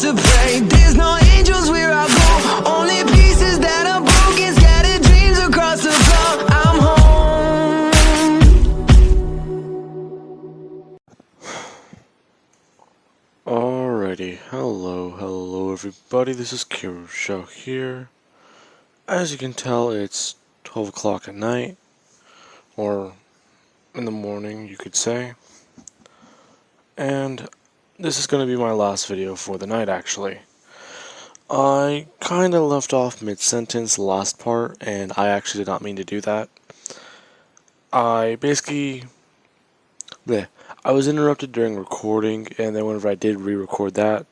to pray. There's no angels where I go, only pieces that are broken, scattered dreams across the floor. I'm home. Alrighty, hello everybody, this is Kirusho here. As you can tell, it's 12 o'clock at night, or in the morning you could say. And this is going to be my last video for the night actually. I kinda left off mid-sentence the last part, and I actually did not mean to do that. I was interrupted during recording, and then whenever I did re-record that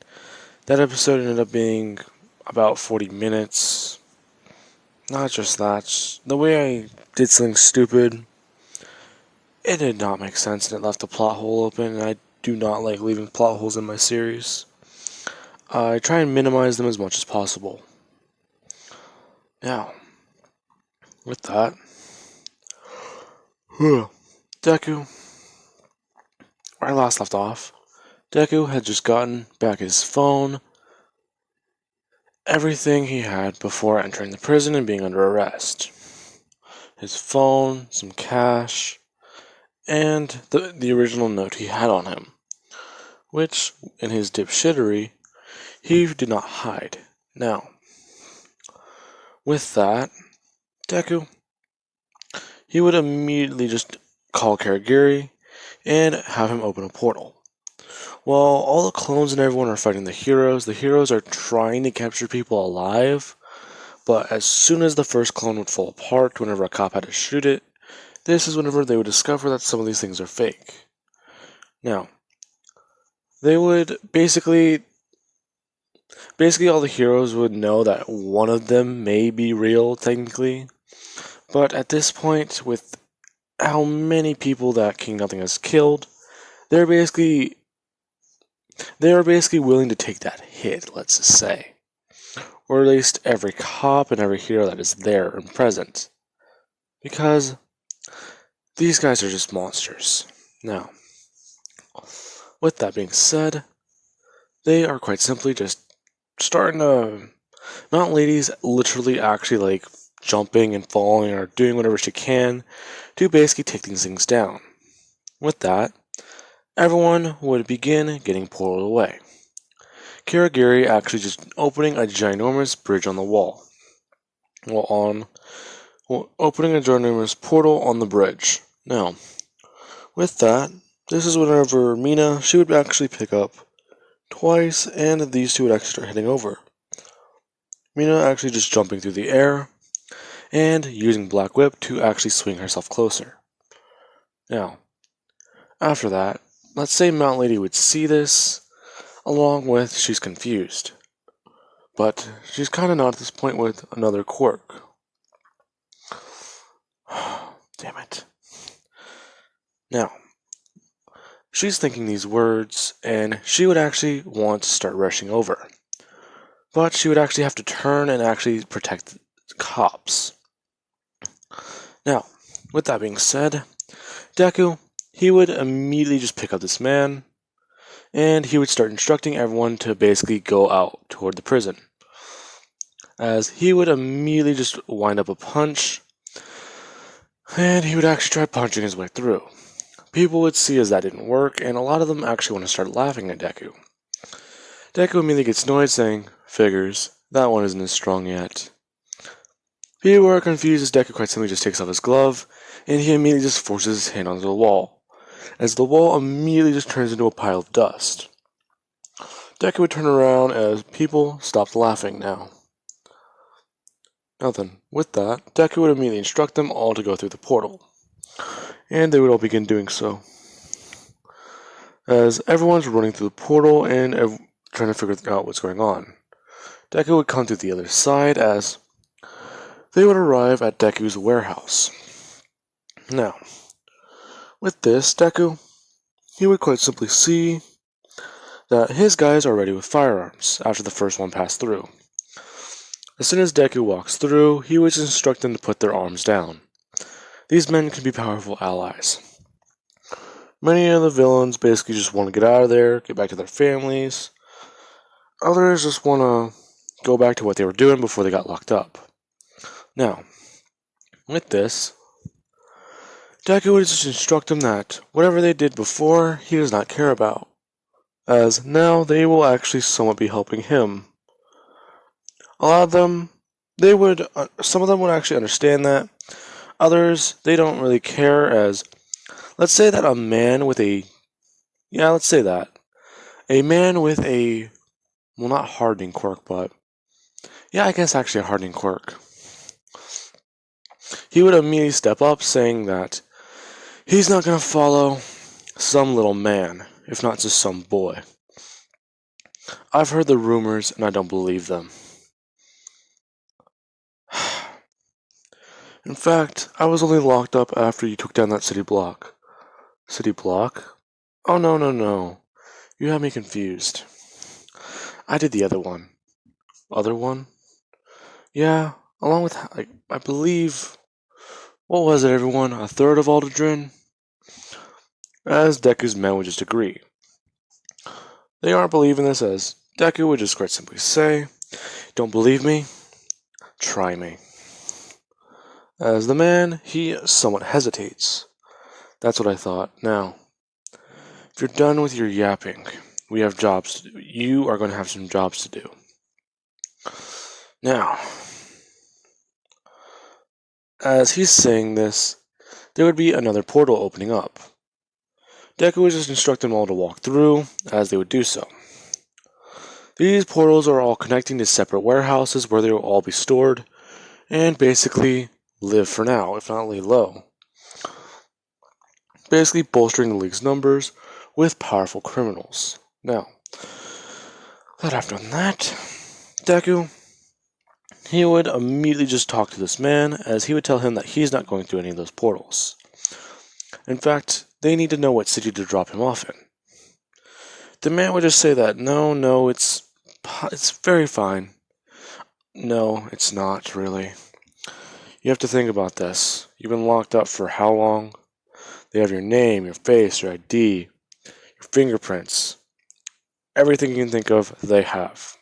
episode ended up being about 40 minutes. Not just that, the way I did something stupid, it did not make sense, and it left a plot hole open, and I do not like leaving plot holes in my series. I try and minimize them as much as possible. Now, with that, Deku, where I last left off, Deku had just gotten back his phone, everything he had before entering the prison and being under arrest. His phone, some cash, and the original note he had on him, which, in his dipshittery, he did not hide. Now, with that, Deku, he would immediately just call Karagiri and have him open a portal. While all the clones and everyone are fighting the heroes are trying to capture people alive, but as soon as the first clone would fall apart whenever a cop had to shoot it, this is whenever they would discover that some of these things are fake. Now, they would basically all the heroes would know that one of them may be real, technically, but at this point, with how many people that King Nothing has killed, they are basically willing to take that hit, let's just say. Or at least every cop and every hero that is there and present. Because these guys are just monsters. Now, with that being said, they are quite simply just starting to... Mountain Lady's literally actually like jumping and falling or doing whatever she can to basically take these things down. With that, everyone would begin getting pulled away. Karagiri actually just opening a ginormous bridge on the wall. Opening a ginormous portal on the bridge. Now, with that, this is whenever Mina, she would actually pick up twice, and these two would actually start heading over. Mina actually just jumping through the air, and using Black Whip to actually swing herself closer. Now, after that, let's say Mountain Lady would see this, along with she's confused. But she's kind of not at this point with another quirk. Damn it. Now, she's thinking these words, and she would actually want to start rushing over. But she would actually have to turn and actually protect the cops. Now, with that being said, Deku, he would immediately just pick up this man, and he would start instructing everyone to basically go out toward the prison. As he would immediately just wind up a punch, and he would actually try punching his way through. People would see as that didn't work, and a lot of them actually want to start laughing at Deku. Deku immediately gets annoyed, saying, "Figures, that one isn't as strong yet." People are confused as Deku quite simply just takes off his glove, and he immediately just forces his hand onto the wall, as the wall immediately just turns into a pile of dust. Deku would turn around as people stopped laughing now. Now then, with that, Deku would immediately instruct them all to go through the portal, and they would all begin doing so. As everyone's running through the portal and trying to figure out what's going on, Deku would come through the other side as they would arrive at Deku's warehouse. Now, with this, Deku, he would quite simply see that his guys are ready with firearms after the first one passed through. As soon as Deku walks through, he would instruct them to put their arms down. These men can be powerful allies. Many of the villains basically just want to get out of there, get back to their families. Others just want to go back to what they were doing before they got locked up. Now, with this, Deku would just instruct them that whatever they did before, he does not care about, as now they will actually somewhat be helping him. A lot of them, some of them would actually understand that. Others, they don't really care, as let's say that a man with a, yeah, let's say that. A man with a, well, not hardening quirk, but, yeah, I guess actually a hardening quirk. He would immediately step up saying that he's not going to follow some little man, if not just some boy. I've heard the rumors and I don't believe them. In fact, I was only locked up after you took down that city block. City block? Oh, no, no, no. You have me confused. I did the other one. Other one? Yeah, along with, I believe, what was it, everyone? A third of Aldrin? As Deku's men would just agree. They aren't believing this, as Deku would just quite simply say, "Don't believe me? Try me." As the man, he somewhat hesitates. That's what I thought. Now, if you're done with your yapping, we have jobs to do. You are going to have some jobs to do. Now, as he's saying this, there would be another portal opening up. Deku would just instruct them all to walk through, as they would do so. These portals are all connecting to separate warehouses where they will all be stored, and basically live for now, if not lay low. Basically bolstering the league's numbers with powerful criminals. Now, that I've done that, Deku, he would immediately just talk to this man, as he would tell him that he's not going through any of those portals. In fact, they need to know what city to drop him off in. The man would just say that, no, it's very fine. No, it's not, really. You have to think about this. You've been locked up for how long? They have your name, your face, your ID, your fingerprints. Everything you can think of, they have.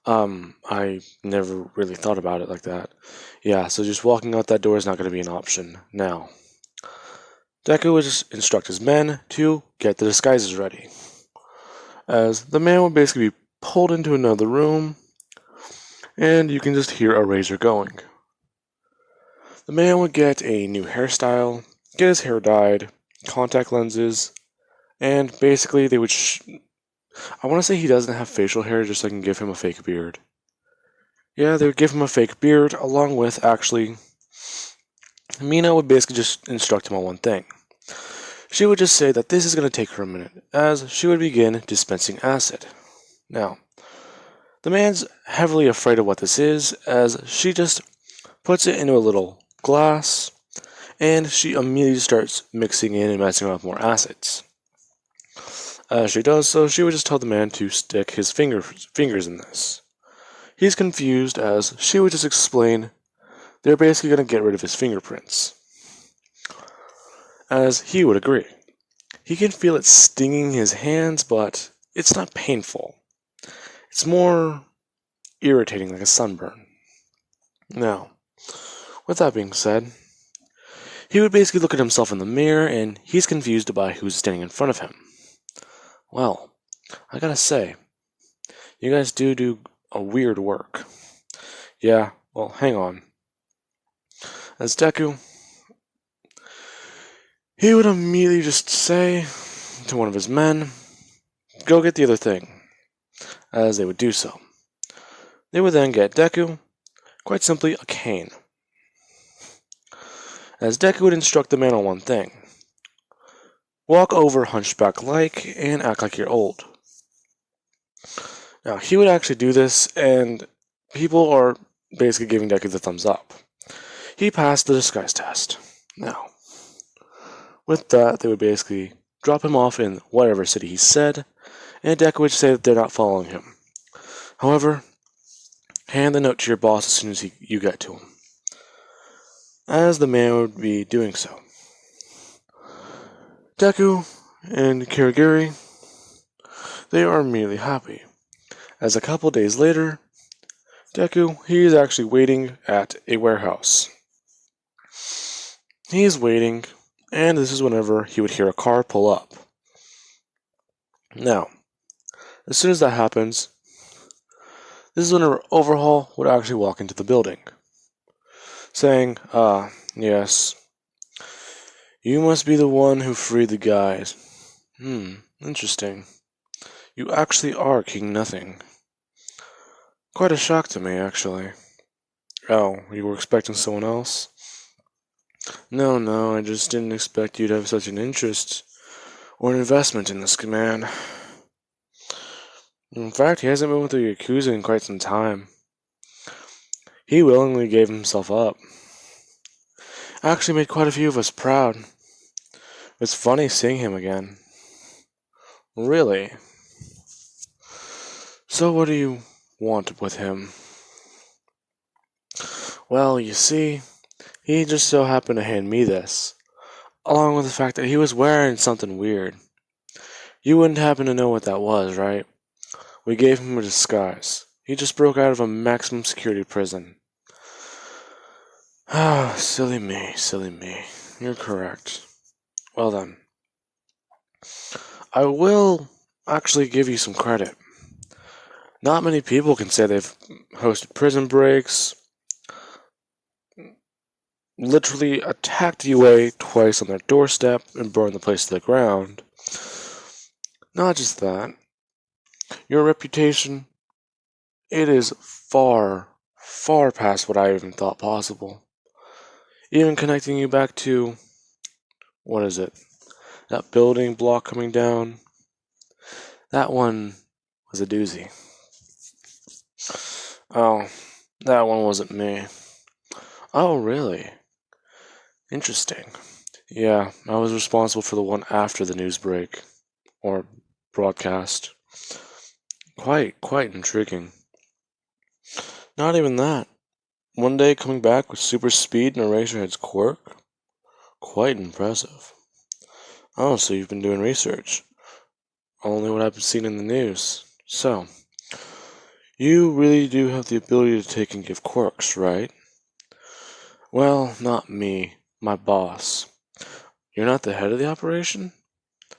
I never really thought about it like that. Yeah, so just walking out that door is not going to be an option. Now, Deku would just instruct his men to get the disguises ready, as the man would basically be pulled into another room, and you can just hear a razor going. The man would get a new hairstyle, get his hair dyed, contact lenses, and basically they would I want to say he doesn't have facial hair, just so I can give him a fake beard. Yeah, they would give him a fake beard, along with, actually, Mina would basically just instruct him on one thing. She would just say that this is going to take her a minute, as she would begin dispensing acid. Now, the man's heavily afraid of what this is, as she just puts it into a little glass, and she immediately starts mixing in and messing around with more acids. As she does so, she would just tell the man to stick his fingers in this. He's confused, as she would just explain they're basically going to get rid of his fingerprints. As he would agree. He can feel it stinging his hands, but it's not painful. It's more irritating, like a sunburn. Now, with that being said, he would basically look at himself in the mirror, and he's confused by who's standing in front of him. Well, I gotta say, you guys do a weird work. Yeah, well, hang on. As Deku, he would immediately just say to one of his men, "Go get the other thing," as they would do so. They would then get Deku, quite simply, a cane. As Deku would instruct the man on one thing. Walk over hunchback-like and act like you're old. Now, he would actually do this, and people are basically giving Deku the thumbs up. He passed the disguise test. Now, with that, they would basically drop him off in whatever city he said, and Deku would say that they're not following him. However, hand the note to your boss as soon as you get to him, as the man would be doing so. Deku and Kirigiri, they are immediately happy. As a couple days later, Deku, he is actually waiting at a warehouse. He is waiting, and this is whenever he would hear a car pull up. Now, as soon as that happens, this is whenever Overhaul would actually walk into the building, saying, yes, you must be the one who freed the guys. Interesting. You actually are King Nothing. Quite a shock to me, actually. Oh, you were expecting someone else? No, I just didn't expect you to have such an interest or an investment in this man. In fact, he hasn't been with the Yakuza in quite some time. He willingly gave himself up. Actually made quite a few of us proud. It's funny seeing him again. Really? So what do you want with him? Well, you see, he just so happened to hand me this, along with the fact that he was wearing something weird. You wouldn't happen to know what that was, right? We gave him a disguise. He just broke out of a maximum security prison. Ah, silly me. You're correct. Well then, I will actually give you some credit. Not many people can say they've hosted prison breaks, literally attacked UA twice on their doorstep and burned the place to the ground. Not just that. Your reputation, it is far past what I even thought possible. Even connecting you back to, what is it? That building block coming down. That one was a doozy. Oh, that one wasn't me. Oh, really? Interesting. Yeah, I was responsible for the one after the news break. Or broadcast. Quite intriguing. Not even that. One day coming back with super speed and Eraserhead's quirk? Quite impressive. Oh, so you've been doing research. Only what I've seen in the news. So, you really do have the ability to take and give quirks, right? Well, not me. My boss. You're not the head of the operation?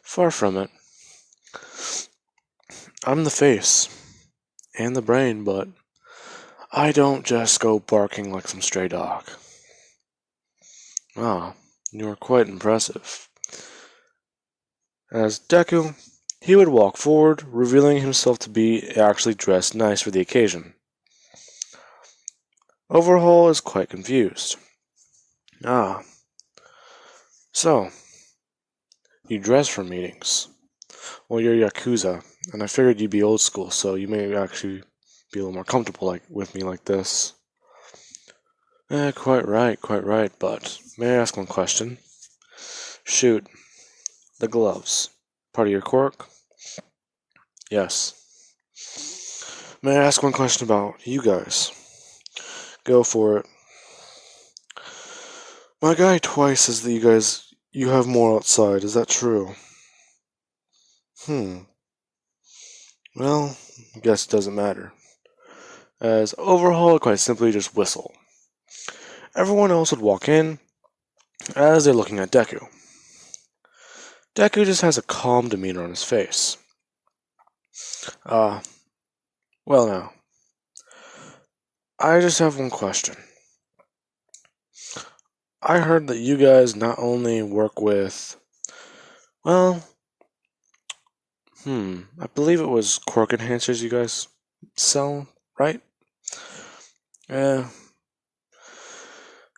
Far from it. I'm the face. And the brain, but I don't just go barking like some stray dog. Ah, you are quite impressive. As Deku, he would walk forward, revealing himself to be actually dressed nice for the occasion. Overhaul is quite confused. Ah, so, you dress for meetings. Well, you're Yakuza, and I figured you'd be old school, so you may actually be a little more comfortable with me like this. Quite right, but may I ask one question? Shoot. The gloves. Part of your quirk? Yes. May I ask one question about you guys? Go for it. My guy twice says that you have more outside. Is that true? Well, I guess it doesn't matter. As Overhaul would quite simply just whistle. Everyone else would walk in as they're looking at Deku. Deku just has a calm demeanor on his face. Well now, I just have one question. I heard that you guys not only work with, well, I believe it was quirk enhancers you guys sell, right? Yeah.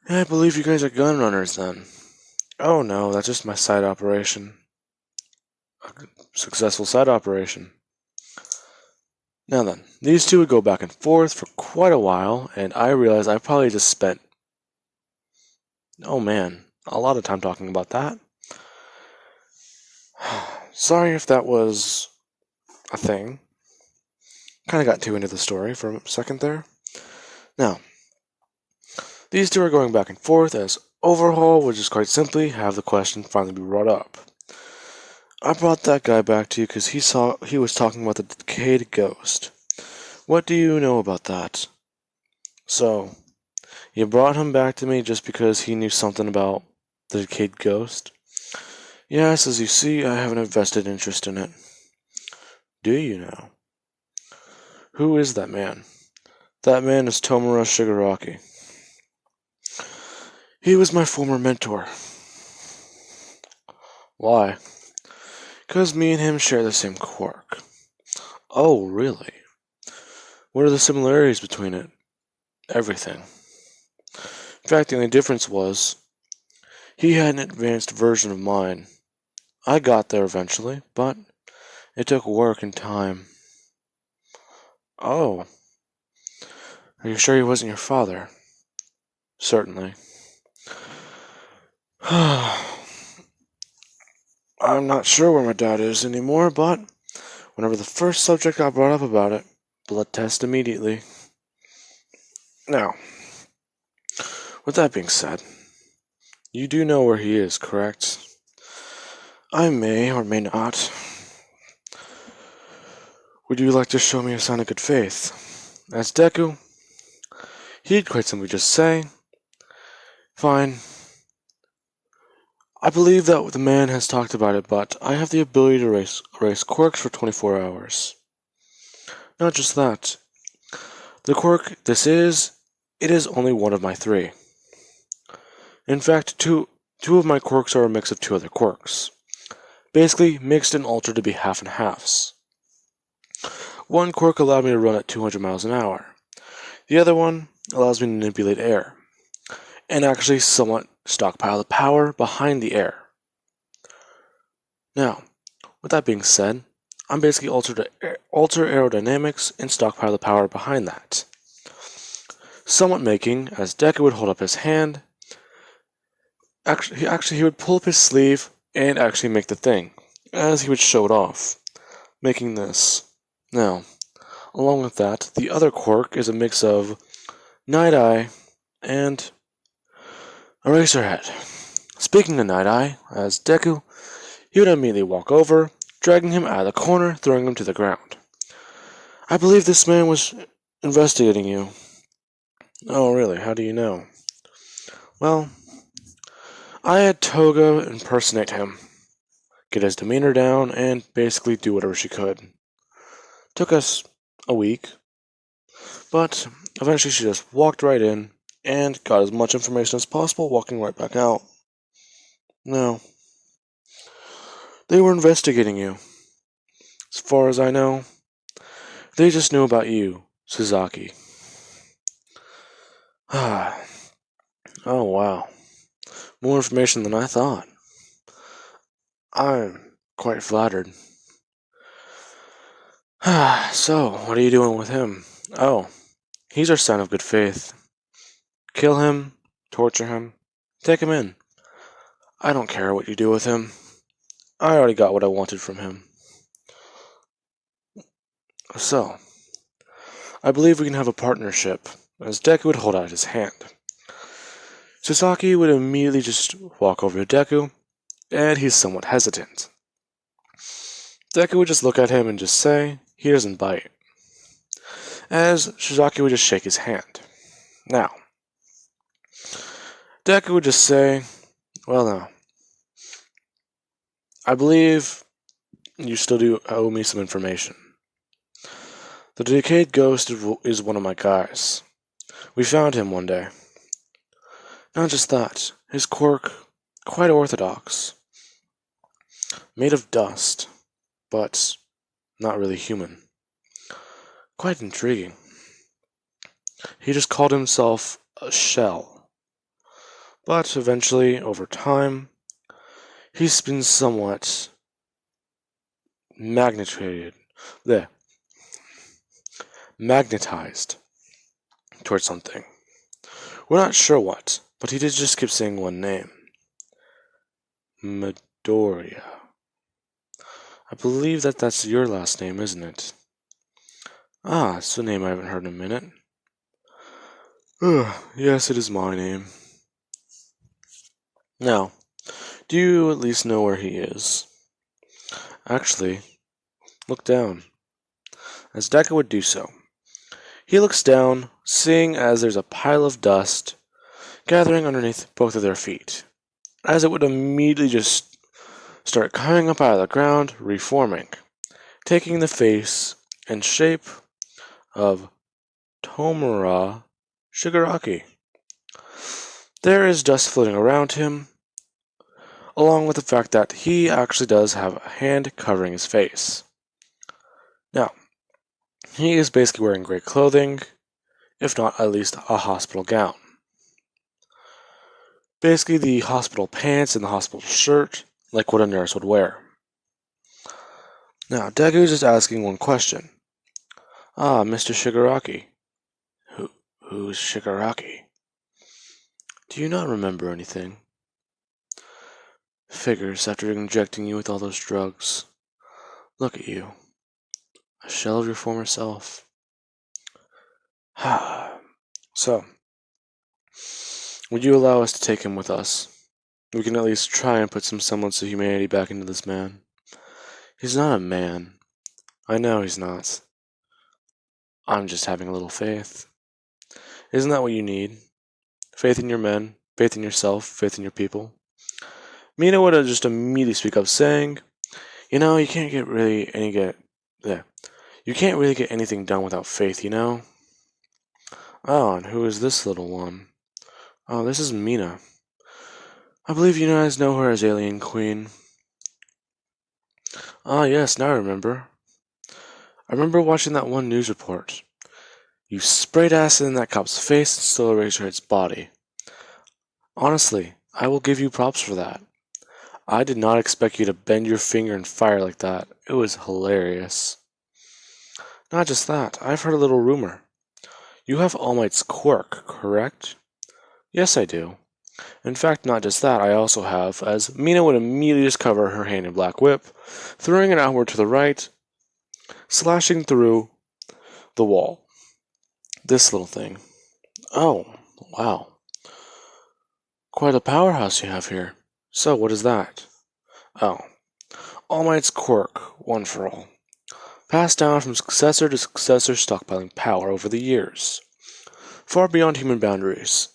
I believe you guys are gun runners then. Oh no, that's just my side operation. A successful side operation. Now then, these two would go back and forth for quite a while, and I realized I probably just spent, oh man, a lot of time talking about that. Sorry if that was a thing. Kind of got too into the story for a second there. Now, these two are going back and forth as Overhaul would just quite simply have the question finally be brought up. I brought that guy back to you because he was talking about the decayed ghost. What do you know about that? So, you brought him back to me just because he knew something about the decayed ghost? Yes, as you see, I have an invested interest in it. Do you know? Who is that man? That man is Tomura Shigaraki. He was my former mentor. Why? Because me and him share the same quirk. Oh, really? What are the similarities between it? Everything. In fact, the only difference was he had an advanced version of mine. I got there eventually, but it took work and time. Oh, are you sure he wasn't your father? Certainly. I'm not sure where my dad is anymore, but whenever the first subject got brought up about it, blood test immediately. Now, with that being said, you do know where he is, correct? I may or may not. Would you like to show me a sign of good faith? As Deku, he'd quite simply just say, fine. I believe that the man has talked about it, but I have the ability to erase quirks for 24 hours. Not just that. The quirk it is only one of my 3. In fact, two of my quirks are a mix of 2 other quirks. Basically, mixed and altered to be half and halves. One quirk allowed me to run at 200 miles an hour. The other one allows me to manipulate air, and actually somewhat stockpile the power behind the air. Now, with that being said, I'm basically alter aerodynamics and stockpile the power behind that. Somewhat making, as Deku would hold up his hand, he would pull up his sleeve and actually make the thing, as he would show it off, making this. Now, along with that, the other quirk is a mix of Night Eye and Eraserhead. Speaking of Night Eye, as Deku, he would immediately walk over, dragging him out of the corner, throwing him to the ground. I believe this man was investigating you. Oh, really? How do you know? Well, I had Toga impersonate him, get his demeanor down, and basically do whatever she could. Took us a week, but eventually she just walked right in and got as much information as possible, walking right back out. No. They were investigating you. As far as I know, they just knew about you, Suzaki. Ah. Oh, wow. More information than I thought. I'm quite flattered. So, what are you doing with him? Oh, he's our sign of good faith. Kill him, torture him, take him in. I don't care what you do with him. I already got what I wanted from him. So, I believe we can have a partnership, as Deku would hold out his hand. Sasaki would immediately just walk over to Deku, and he's somewhat hesitant. Deku would just look at him and just say, he doesn't bite. As Shizaki would just shake his hand. Now, Deku would just say, well now, I believe you still do owe me some information. The decayed ghost is one of my guys. We found him one day. Not just that, his quirk, quite orthodox. Made of dust, but not really human. Quite intriguing. He just called himself a shell. But eventually, over time, he's been somewhat magnetized towards something. We're not sure what, but he did just keep saying one name. Midoriya. I believe that's your last name, isn't it? Ah, it's a name I haven't heard in a minute. Yes, it is my name. Now, do you at least know where he is? Actually, look down. As Deku would do so, He looks down, seeing as there's a pile of dust gathering underneath both of their feet, as it would immediately just start coming up out of the ground, reforming, taking the face and shape of Tomura Shigaraki. There is dust floating around him, along with the fact that he actually does have a hand covering his face. Now, he is basically wearing gray clothing, if not at least a hospital gown. Basically the hospital pants and the hospital shirt, like what a nurse would wear. Now, Deku is just asking one question. Ah, Mr. Shigaraki. Who's Shigaraki? Do you not remember anything? Figures after injecting you with all those drugs. Look at you. A shell of your former self. So, would you allow us to take him with us? We can at least try and put some semblance of humanity back into this man. He's not a man. I know he's not. I'm just having a little faith. Isn't that what you need? Faith in your men, faith in yourself, faith in your people. Mina would have just immediately speak up saying, you know, you can't really get anything done without faith, you know? Oh, and who is this little one? Oh, this is Mina. I believe you guys know her as Alien Queen. Ah, yes, now I remember. I remember watching that one news report. You sprayed acid in that cop's face and still erased its body. Honestly, I will give you props for that. I did not expect you to bend your finger and fire like that. It was hilarious. Not just that, I've heard a little rumor. You have All Might's quirk, correct? Yes, I do. In fact, not just that, I also have, as Mina would immediately just cover her hand in Black Whip, throwing it outward to the right, slashing through the wall. This little thing. Oh, wow. Quite a powerhouse you have here. So, what is that? Oh, All Might's quirk, one for all. Passed down from successor to successor, stockpiling power over the years. Far beyond human boundaries.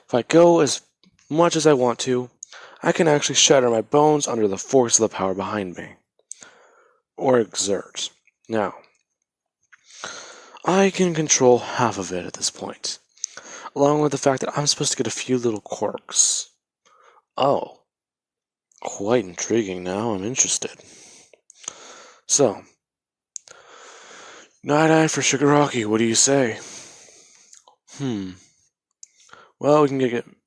If I go as much as I want to, I can actually shatter my bones under the force of the power behind me. Or exert. Now, I can control half of it at this point, along with the fact that I'm supposed to get a few little quirks. Oh, quite intriguing now, I'm interested. So, night-eye for Shigaraki, what do you say? Well,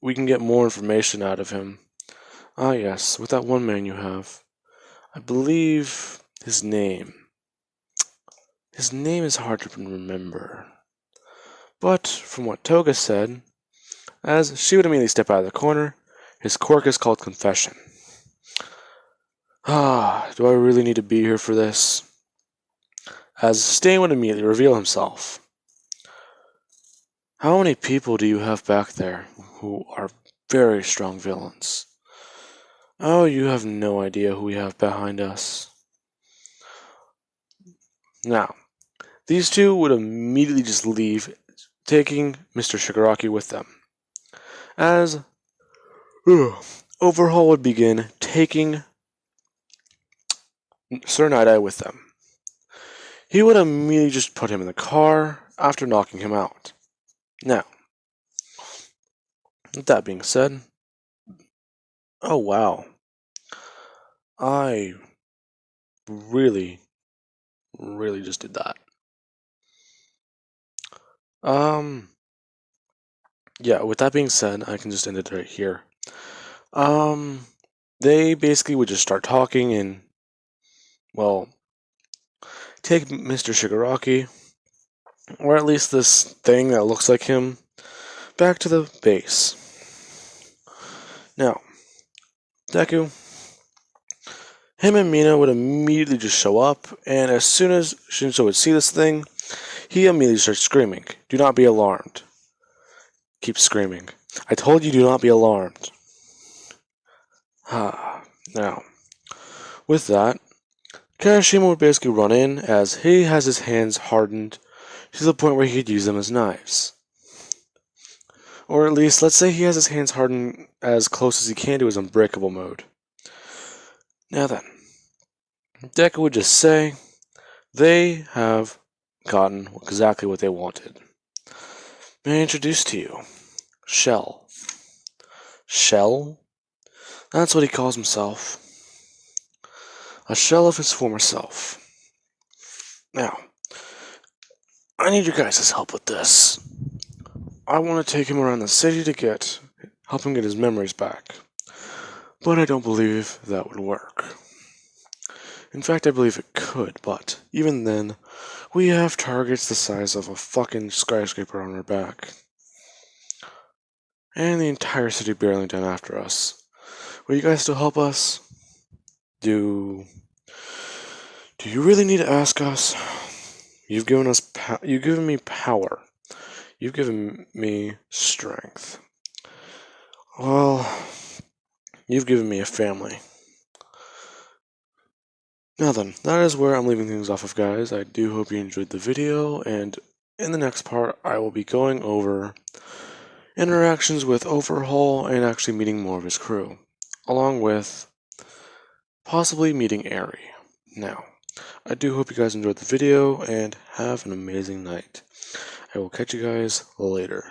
we can get more information out of him. Ah, yes, with that one man you have. I believe his name. His name is hard to remember. But, from what Toga said, as she would immediately step out of the corner, his quirk is called Confession. Ah, do I really need to be here for this? As Stain would immediately reveal himself. How many people do you have back there who are very strong villains? Oh, you have no idea who we have behind us. Now, these two would immediately just leave, taking Mr. Shigaraki with them. As Overhaul would begin taking Sir Night-Eye with them. He would immediately just put him in the car after knocking him out. Now, with that being said, oh wow, I really just did that. Yeah, with that being said, I can just end it right here. They basically would just start talking and, well, take Mr. Shigaraki, or at least this thing that looks like him, back to the base. Now, Deku, him and Mina would immediately just show up, and as soon as Shinso would see this thing, he immediately starts screaming, "Do not be alarmed." Keep screaming. I told you, do not be alarmed. Now, with that, Kirishima would basically run in as he has his hands hardened to the point where he could use them as knives. Or at least, let's say he has his hands hardened as close as he can to his unbreakable mode. Now then, Deku would just say, they have gotten exactly what they wanted. May I introduce to you, Shell. Shell? That's what he calls himself. A shell of his former self. Now, I need your guys' help with this. I want to take him around the city to help him get his memories back. But I don't believe that would work. In fact, I believe it could, but even then, we have targets the size of a fucking skyscraper on our back. And the entire city barreling down after us. Will you guys still help us? Do you really need to ask us? You've given me power. You've given me strength. Well, you've given me a family. Now then, that is where I'm leaving things off of, guys. I do hope you enjoyed the video, and in the next part, I will be going over interactions with Overhaul and actually meeting more of his crew, along with possibly meeting Eri. Now, I do hope you guys enjoyed the video, and have an amazing night. I will catch you guys later.